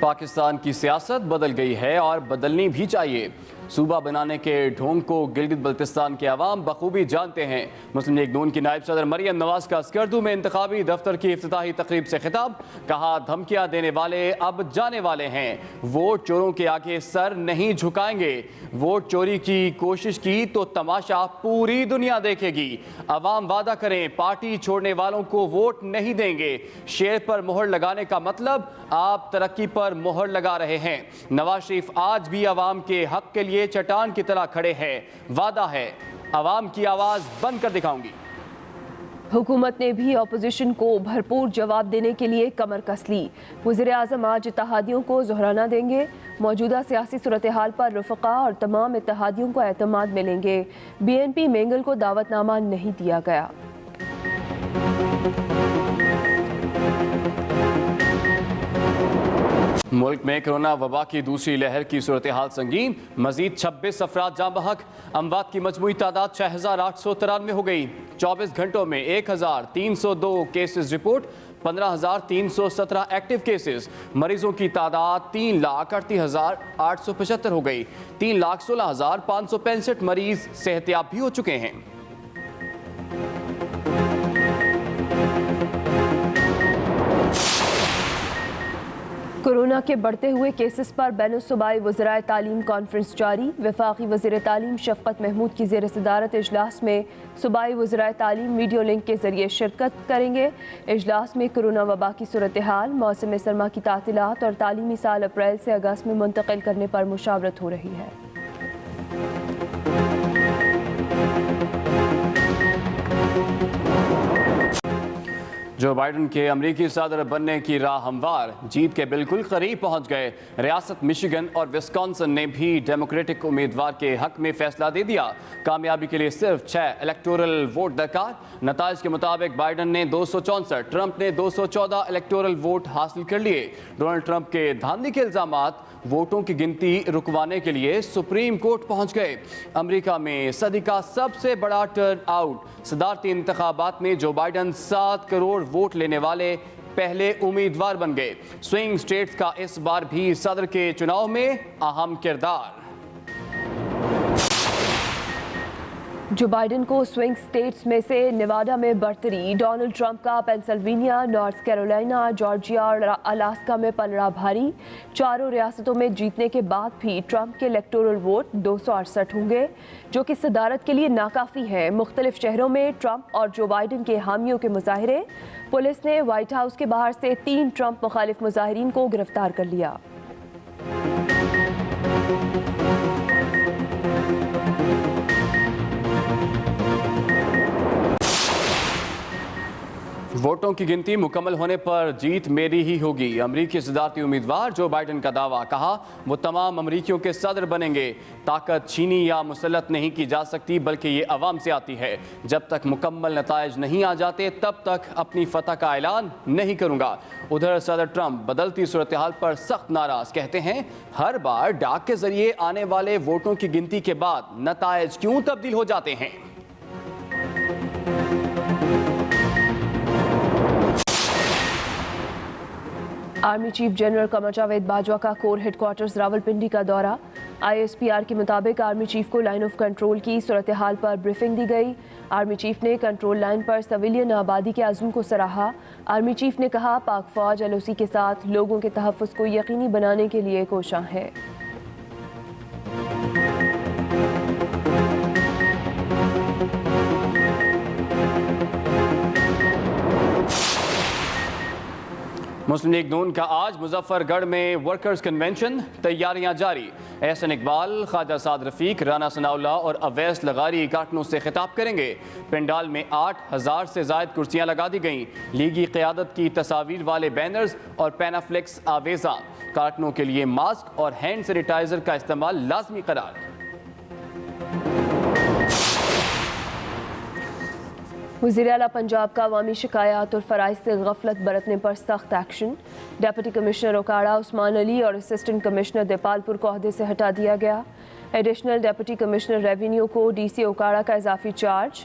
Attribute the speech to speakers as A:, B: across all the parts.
A: پاکستان کی سیاست بدل گئی ہے اور بدلنی بھی چاہیے۔ صوبہ بنانے کے ڈھونگ کو گلگت بلتستان کے عوام بخوبی جانتے ہیں۔ مسلم لیگ نون کی نائب صدر مریم نواز کا اسکردو میں انتخابی دفتر کی افتتاحی تقریب سے خطاب، کہا دھمکیاں دینے والے اب جانے والے ہیں، ووٹ چوروں کے آگے سر نہیں جھکائیں گے۔ ووٹ چوری کی کوشش کی تو تماشا پوری دنیا دیکھے گی۔ عوام وعدہ کریں پارٹی چھوڑنے والوں کو ووٹ نہیں دیں گے۔ شیر پر مہر لگانے کا مطلب آپ ترقی پر مہر لگا رہے ہیں۔ نواز شریف آج بھی عوام کے حق کے لیے چٹان کی طرح کھڑے ہیں۔ وعدہ ہے عوام کی آواز بن کر دکھاؤں گی۔
B: حکومت نے بھی اپوزیشن کو بھرپور جواب دینے کے لیے کمر کس لی۔ وزیر اعظم آج اتحادیوں کو زہرانہ دیں گے۔ موجودہ سیاسی صورتحال پر رفقا اور تمام اتحادیوں کو اعتماد ملیں گے۔ بی این پی مینگل کو دعوت نامہ نہیں دیا گیا۔
A: ملک میں کرونا وبا کی دوسری لہر کی صورتحال سنگین، مزید 26 افراد جاں بحق، اموات کی مجموعی تعداد 6893 ہو گئی۔ 24 گھنٹوں میں 1302 کیسز رپورٹ، 15317 ایکٹیو کیسز۔ مریضوں کی تعداد 3,38,875 ہو گئی۔ 3,16,565 مریض صحتیاب بھی ہو چکے ہیں۔
B: کورونا کے بڑھتے ہوئے کیسز پر بین الصوبائی وزرائے تعلیم کانفرنس جاری۔ وفاقی وزیر تعلیم شفقت محمود کی زیر صدارت اجلاس میں صوبائی وزرائے تعلیم ویڈیو لنک کے ذریعے شرکت کریں گے۔ اجلاس میں کورونا وبا کی صورتحال، موسم سرما کی تعطیلات اور تعلیمی سال اپریل سے اگست میں منتقل کرنے پر مشاورت ہو رہی ہے۔
A: جو بائیڈن کے امریکی صدر بننے کی راہ ہموار، جیت کے بالکل قریب پہنچ گئے۔ ریاست مشیگن اور وسکانسن نے بھی ڈیموکریٹک امیدوار کے حق میں فیصلہ دے دیا۔ کامیابی کے لیے صرف 6 الیکٹورل ووٹ درکار۔ نتائج کے مطابق بائیڈن نے 264، ٹرمپ نے 214 الیکٹورل ووٹ حاصل کر لیے۔ ڈونلڈ ٹرمپ کے دھاندلی کے الزامات ووٹوں کی گنتی رکوانے کے لیے سپریم کورٹ پہنچ گئے۔ امریکہ میں صدی کا سب سے بڑا ٹرن آؤٹ، صدارتی انتخابات میں جو بائیڈن 7 کروڑ ووٹ لینے والے پہلے امیدوار بن گئے۔ سوئنگ سٹیٹس کا اس بار بھی صدر کے چناؤ میں اہم کردار۔
B: جو بائیڈن کو سوئنگ سٹیٹس میں سے نیواڈا میں برتری، ڈونلڈ ٹرمپ کا پینسلوینیا، نارتھ کیرولینا، جارجیا اور الاسکا میں پلڑا بھاری۔ چاروں ریاستوں میں جیتنے کے بعد بھی ٹرمپ کے الیکٹورل ووٹ 268 ہوں گے، جو کہ صدارت کے لیے ناکافی ہے۔ مختلف شہروں میں ٹرمپ اور جو بائیڈن کے حامیوں کے مظاہرے۔ پولیس نے وائٹ ہاؤس کے باہر سے 3 ٹرمپ مخالف مظاہرین کو گرفتار کر لیا۔
A: ووٹوں کی گنتی مکمل ہونے پر جیت میری ہی ہوگی، امریکی صدارتی امیدوار جو بائیڈن کا دعویٰ، کہا وہ تمام امریکیوں کے صدر بنیں گے۔ طاقت چھینی یا مسلط نہیں کی جا سکتی بلکہ یہ عوام سے آتی ہے۔ جب تک مکمل نتائج نہیں آ جاتے تب تک اپنی فتح کا اعلان نہیں کروں گا۔ ادھر صدر ٹرمپ بدلتی صورتحال پر سخت ناراض، کہتے ہیں ہر بار ڈاک کے ذریعے آنے والے ووٹوں کی گنتی کے بعد نتائج کیوں تبدیل ہو جاتے ہیں۔
B: Army chief general Qamar Javed Bajwa کا کور ہیڈ کوارٹرز راولپنڈی کا دورہ۔ آئی ایس پی آر کے مطابق آرمی چیف کو لائن آف کنٹرول کی صورتحال پر بریفنگ دی گئی۔ آرمی چیف نے کنٹرول لائن پر سویلین آبادی کے عزم کو سراہا۔ آرمی چیف نے کہا پاک فوج ایل او سی کے ساتھ لوگوں کے تحفظ کو یقینی بنانے کے لیے کوشاں ہے۔
A: مسلم لیگ نون کا آج مظفر گڑھ میں ورکرز کنونشن، تیاریاں جاری۔ احسن اقبال، خواجہ سعد رفیق، رانا ثناء اللہ اور اویس لغاری کارکنوں سے خطاب کریں گے۔ پنڈال میں 8000 سے زائد کرسیاں لگا دی گئیں۔ لیگی قیادت کی تصاویر والے بینرز اور پینافلیکس آویزاں۔ کارکنوں کے لیے ماسک اور ہینڈ سینیٹائزر کا استعمال لازمی قرار۔
B: وزیر اعلیٰ پنجاب کا عوامی شکایات اور فرائض سے غفلت برتنے پر سخت ایکشن۔ ڈپٹی کمشنر اوکاڑا عثمان علی اور اسسٹنٹ کمشنر دیپال پور کو عہدے سے ہٹا دیا گیا۔ ایڈیشنل ڈپٹی کمشنر ریونیو کو ڈی سی اوکاڑا کا اضافی چارج۔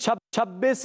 A: 26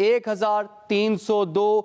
A: 1,302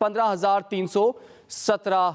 A: 15,317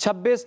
A: 26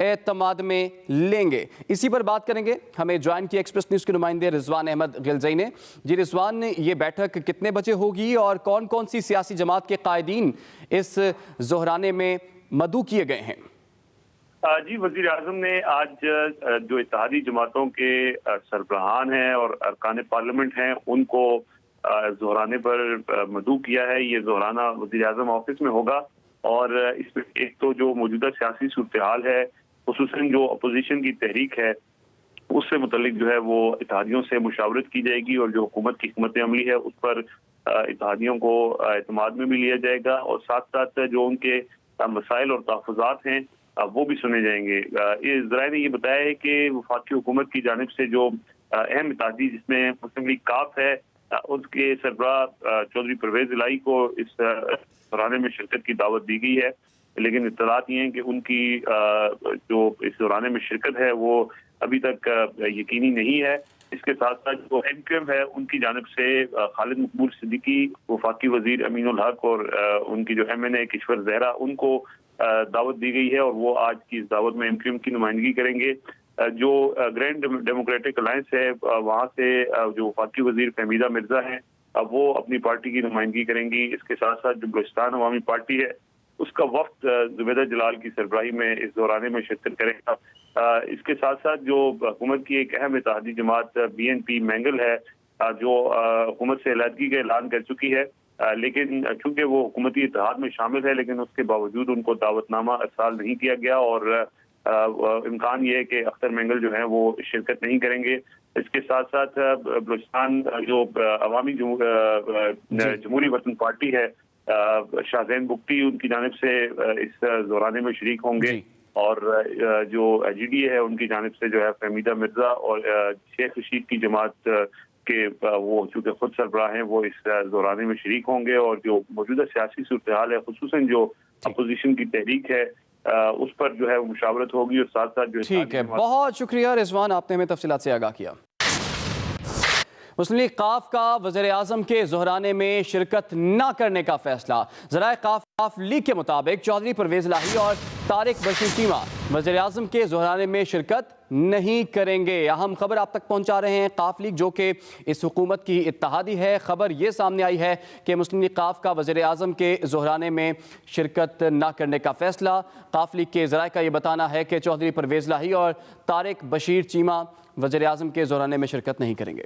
A: اعتماد میں لیں گے. اسی پر بات کریں گے. ہمیں جوائن کی ایکسپریس نیوز کے نمائندے رضوان احمد غلزئی نے. جی رضوان، یہ بیٹھک کتنے بجے ہوگی اور کون کون سی سیاسی جماعت کے قائدین اس ظہرانے میں مدعو کیے گئے ہیں؟
C: جی، وزیر اعظم نے آج جو اتحادی جماعتوں کے سربراہان ہیں اور ارکان پارلیمنٹ ہیں ان کو ظہرانے پر مدعو کیا ہے. یہ ظہرانہ وزیر اعظم آفس میں ہوگا اور اس میں ایک تو جو موجودہ سیاسی صورتحال ہے، خصوصاً جو اپوزیشن کی تحریک ہے، اس سے متعلق جو ہے وہ اتحادیوں سے مشاورت کی جائے گی اور جو حکومت کی حکمت عملی ہے اس پر اتحادیوں کو اعتماد میں بھی لیا جائے گا اور ساتھ ساتھ جو ان کے مسائل اور تحفظات ہیں وہ بھی سنے جائیں گے. اس ذرائع نے یہ بتایا ہے کہ وفاقی حکومت کی جانب سے جو اہم اتحادی جس میں مسلم لیگ کاف ہے، اس کے سربراہ چودھری پرویز الہی کو اس دورے میں شرکت کی دعوت دی گئی ہے، لیکن اطلاعات یہ ہیں کہ ان کی جو اس دورے میں شرکت ہے وہ ابھی تک یقینی نہیں ہے. اس کے ساتھ ساتھ جو ایم کیو ایم ہے ان کی جانب سے خالد مقبول صدیقی، وفاقی وزیر امین الحق اور ان کی جو ایم این اے کشور زہرا، ان کو دعوت دی گئی ہے اور وہ آج کی اس دعوت میں ایم کیو ایم کی نمائندگی کریں گے. جو گرینڈ ڈیموکریٹک الائنس ہے وہاں سے جو وفاقی وزیر فہمیدہ مرزا ہیں وہ اپنی پارٹی کی نمائندگی کریں گی. اس کے ساتھ ساتھ جو بلوچستان عوامی پارٹی ہے اس کا وفد زبیدہ جلال کی سربراہی میں اس دورے میں شرکت کرے گا. اس کے ساتھ ساتھ جو حکومت کی ایک اہم اتحادی جماعت بی این پی مینگل ہے جو حکومت سے علیحدگی کا اعلان کر چکی ہے، لیکن چونکہ وہ حکومتی اتحاد میں شامل ہے لیکن اس کے باوجود ان کو دعوت نامہ ارسال نہیں کیا گیا اور امکان یہ ہے کہ اختر مینگل جو ہیں وہ شرکت نہیں کریں گے. اس کے ساتھ ساتھ بلوچستان جو عوامی جمہوری وطن پارٹی ہے، شاہ زین بگٹی ان کی جانب سے اس دورے میں شریک ہوں گے اور جو جی ڈی اے ہے ان کی جانب سے جو ہے فہمیدہ مرزا اور شیخ رشید کی جماعت کے وہ چونکہ خود سربراہ ہیں وہ اس دورے میں شریک ہوں گے اور جو موجودہ سیاسی صورتحال ہے خصوصاً جو اپوزیشن کی تحریک ہے اس پر جو ہے مشاورت ہوگی اور ساتھ ساتھ جو
A: ٹھیک ہے. بہت شکریہ رضوان، آپ نے ہمیں تفصیلات سے آگاہ کیا. مسلم لیگ قاف کا وزیر اعظم کے ظہرانے میں شرکت نہ کرنے کا فیصلہ. ذرائع قاف لیگ کے مطابق چودھری پرویز الہی اور طارق بشیر چیمہ وزیر اعظم کے ظہرانے میں شرکت نہیں کریں گے. اہم خبر آپ تک پہنچا رہے ہیں. قاف لیگ جو کہ اس حکومت کی اتحادی ہے، خبر یہ سامنے آئی ہے کہ مسلم لیگ قاف کا وزیر اعظم کے ظہرانے میں شرکت نہ کرنے کا فیصلہ. قاف لیگ کے ذرائع کا یہ بتانا ہے کہ چودھری پرویز الہی اور طارق بشیر چیمہ وزیر اعظم کے ظہرانے میں شرکت نہیں کریں گے.